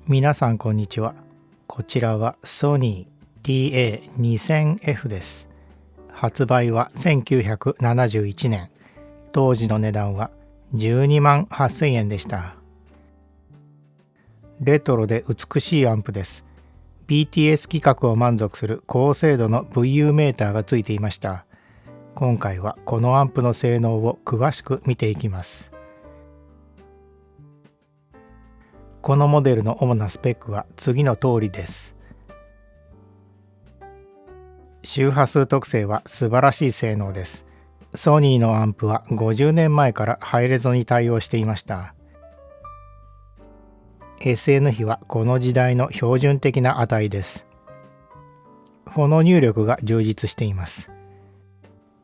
皆さんこんにちは。こちらはソニー TA2000F です。発売は1971年。当時の値段は12万8000円でした。レトロで美しいアンプです。BTS 規格を満足する高精度の VU メーターがついていました。今回はこのアンプの性能を詳しく見ていきます。このモデルの主なスペックは次の通りです。周波数特性は素晴らしい性能です。ソニーのアンプは50年前からハイレゾに対応していました。SN 比はこの時代の標準的な値です。フォノ入力が充実しています。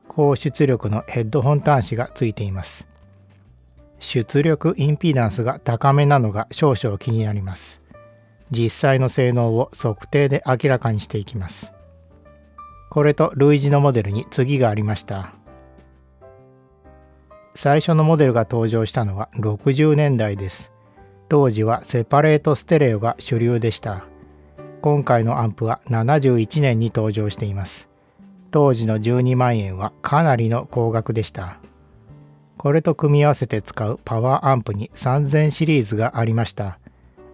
高出力のヘッドホン端子がついています。出力インピダンスが高めなのが少々気になります。実際の性能を測定で明らかにしていきます。これと類似のモデルに次がありました。最初のモデルが登場したのは60年代です。当時はセパレートステレオが主流でした。今回のアンプは71年に登場しています。当時の12万円はかなりの高額でした。これと組み合わせて使うパワーアンプに3000シリーズがありました。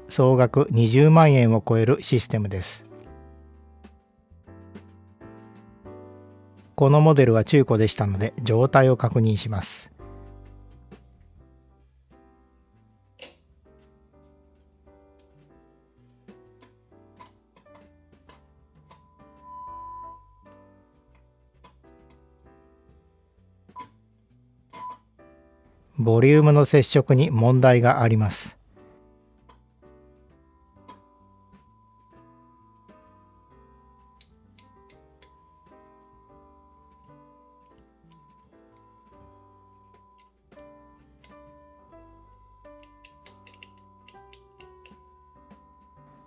総額20万円を超えるシステムです。このモデルは中古でしたので状態を確認します。ボリュームの接触に問題があります。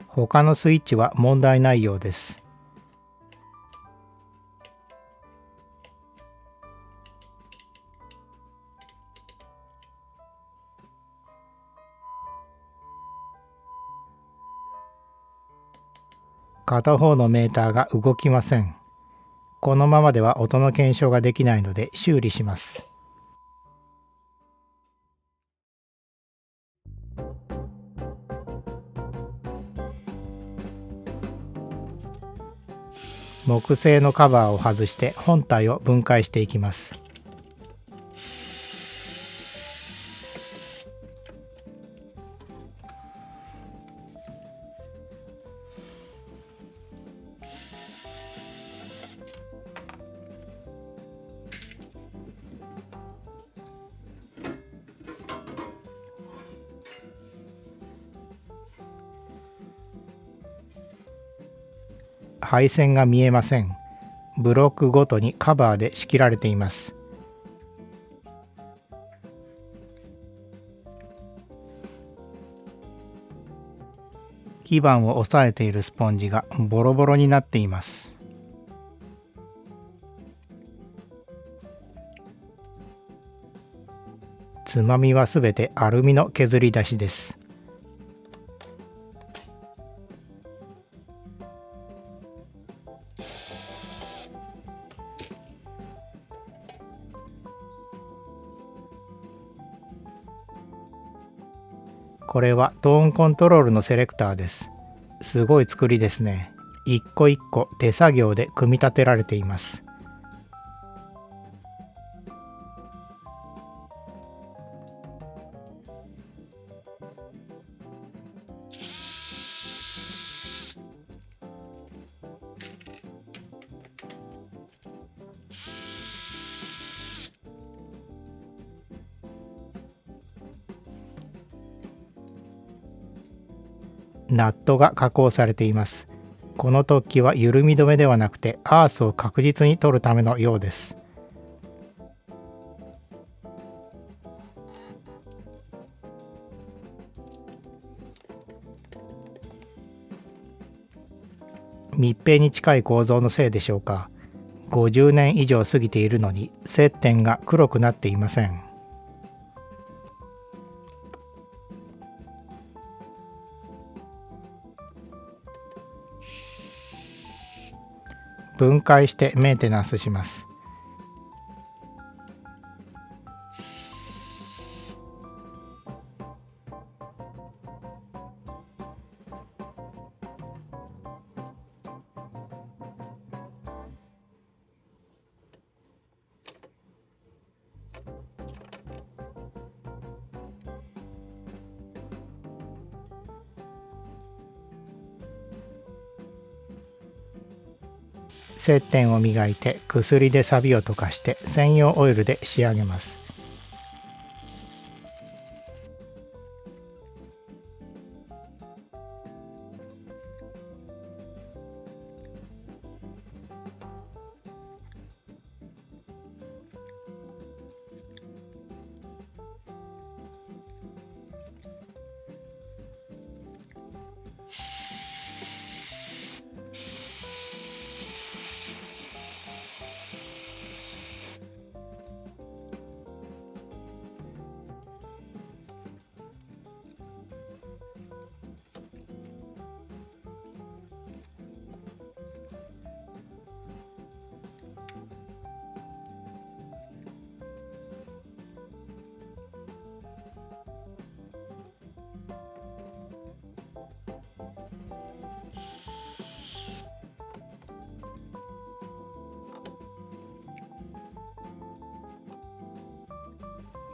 他のスイッチは問題ないようです。片方のメーターが動きません。このままでは音の検証ができないので修理します。木製のカバーを外して本体を分解していきます。配線が見えません。ブロックごとにカバーで仕切られています。基板を押さえているスポンジがボロボロになっています。つまみはすべてアルミの削り出しです。これはトーンコントロールのセレクターです。すごい作りですね。一個一個手作業で組み立てられています。ナットが加工されています。この突起は緩み止めではなくてアースを確実に取るためのようです。密閉に近い構造のせいでしょうか。50年以上過ぎているのに接点が黒くなっていません。分解してメンテナンスします。接点を磨いて薬で錆を溶かして専用オイルで仕上げます。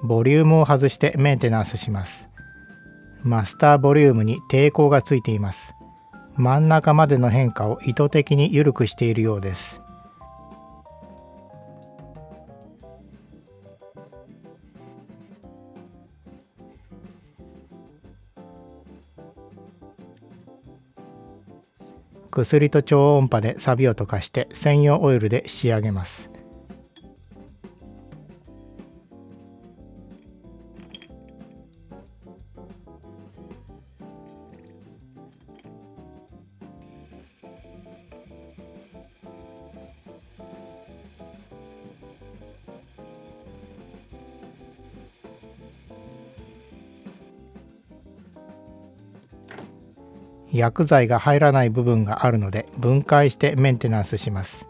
ボリュームを外してメンテナンスします。マスターボリュームに抵抗がついています。真ん中までの変化を意図的に緩くしているようです。薬と超音波で錆を溶かして専用オイルで仕上げます。薬剤が入らない部分があるので分解してメンテナンスします。